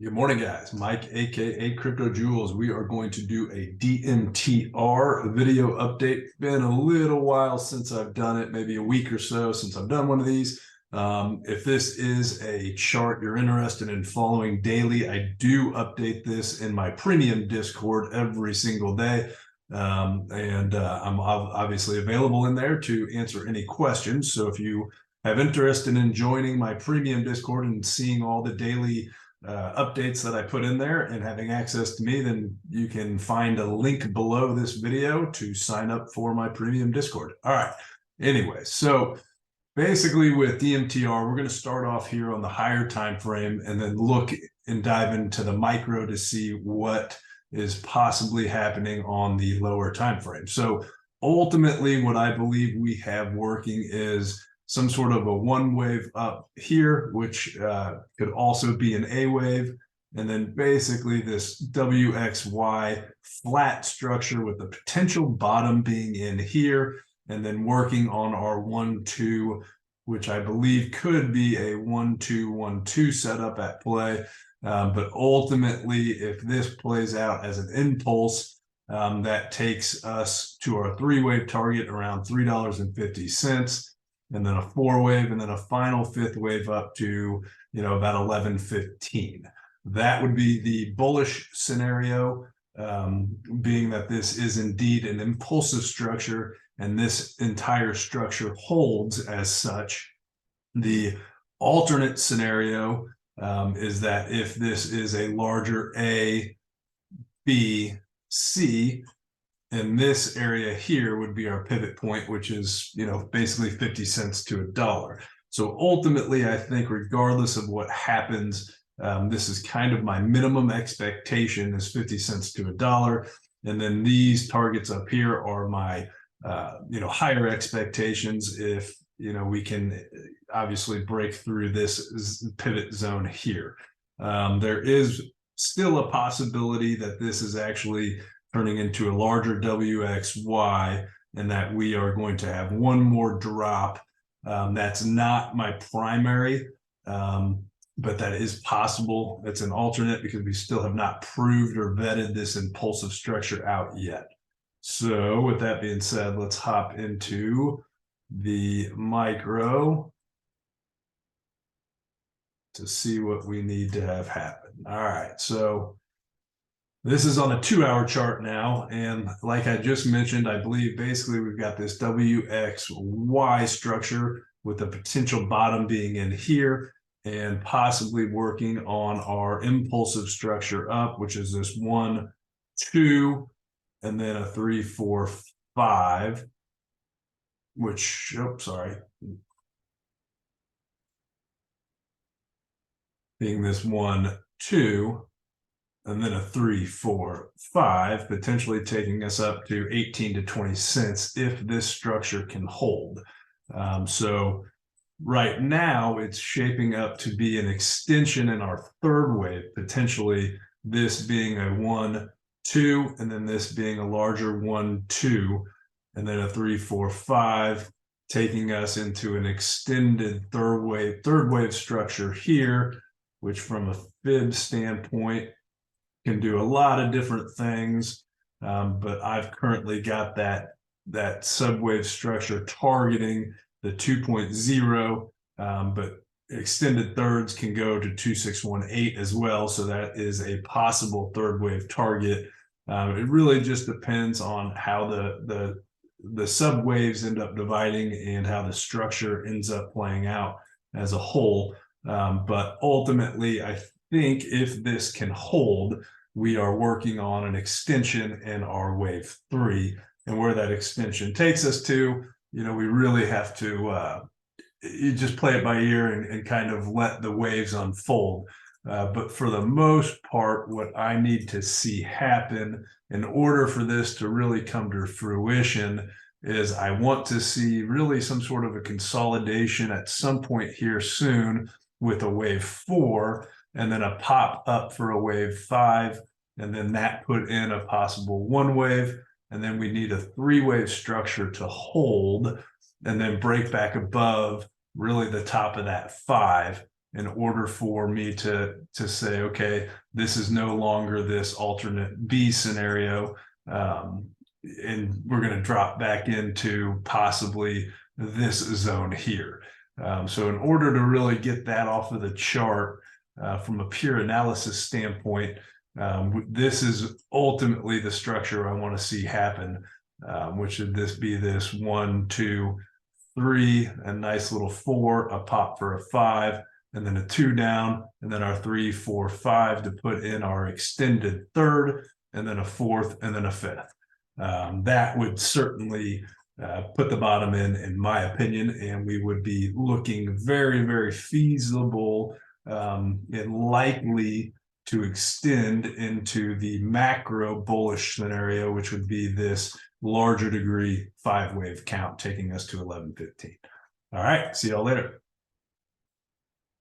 Good morning, guys. Mike, aka Crypto Jewels. We are going to do a DMTR video update. Been a little while since I've done it, maybe a week or so since I've done one of these. If this is a chart you're interested in following daily, I do update this in my premium Discord every single day. I'm obviously available in there to answer any questions. So if you have interest in joining my premium Discord and seeing all the daily updates that I put in there and having access to me, then you can find a link below this video to sign up for my premium Discord. All right. Anyway, so basically with DMTR, we're going to start off here on the higher time frame and then look and dive into the micro to see what is possibly happening on the lower time frame. So ultimately, what I believe we have working is some sort of a one wave up here, which could also be an A wave. And then basically this WXY flat structure with the potential bottom being in here, and then working on our 1-2, which I believe could be a 1-2-1-2 setup at play. But ultimately, if this plays out as an impulse, that takes us to our three-wave target around $3.50. And then a four wave, and then a final fifth wave up to, about 11.15. That would be the bullish scenario, being that this is indeed an impulsive structure, and this entire structure holds as such. The alternate scenario is that if this is a larger A, B, C, and this area here would be our pivot point, which is, basically 50 cents to $1. So ultimately, I think regardless of what happens, this is kind of my minimum expectation is 50 cents to $1. And then these targets up here are my, higher expectations if, we can obviously break through this pivot zone here. There is still a possibility that this is actually turning into a larger WXY, and that we are going to have one more drop. That's not my primary, but that is possible. It's an alternate because we still have not proved or vetted this impulsive structure out yet. So with that being said, let's hop into the micro to see what we need to have happen. All right, so this is on a 2-hour chart now, and like I just mentioned, I believe basically we've got this WXY structure with the potential bottom being in here and possibly working on our impulsive structure up, which is this 1, 2, and then a 3, 4, 5, which, being this 1, 2, and then a 3, 4, 5, potentially taking us up to 18 to 20 cents if this structure can hold. So right now it's shaping up to be an extension in our third wave, potentially this being a 1, 2, and then this being a larger 1, 2, and then a 3, 4, 5, taking us into an extended third wave structure here, which from a fib standpoint can do a lot of different things, but I've currently got that subwave structure targeting the 2.0, but extended thirds can go to 2618 as well, so that is a possible third wave target. It really just depends on how the subwaves end up dividing and how the structure ends up playing out as a whole. But ultimately, I think if this can hold, we are working on an extension in our wave 3, and where that extension takes us to, we really have to you just play it by ear and kind of let the waves unfold. But for the most part, what I need to see happen in order for this to really come to fruition is I want to see really some sort of a consolidation at some point here soon with a wave 4, and then a pop up for a wave 5, and then that put in a possible 1 wave, and then we need a 3-wave structure to hold, and then break back above really the top of that 5, in order for me to say, okay, this is no longer this alternate B scenario, and we're going to drop back into possibly this zone here. So in order to really get that off of the chart from a pure analysis standpoint, this is ultimately the structure I want to see happen, which would this be this 1, 2, 3, a nice little 4, a pop for a 5, and then a 2 down, and then our 3, 4, 5 to put in our extended third, and then a 4th, and then a 5th. That would certainly put the bottom in my opinion, and we would be looking very, very feasible and likely to extend into the macro bullish scenario, which would be this larger degree 5-wave count taking us to 1115. All right, see y'all later.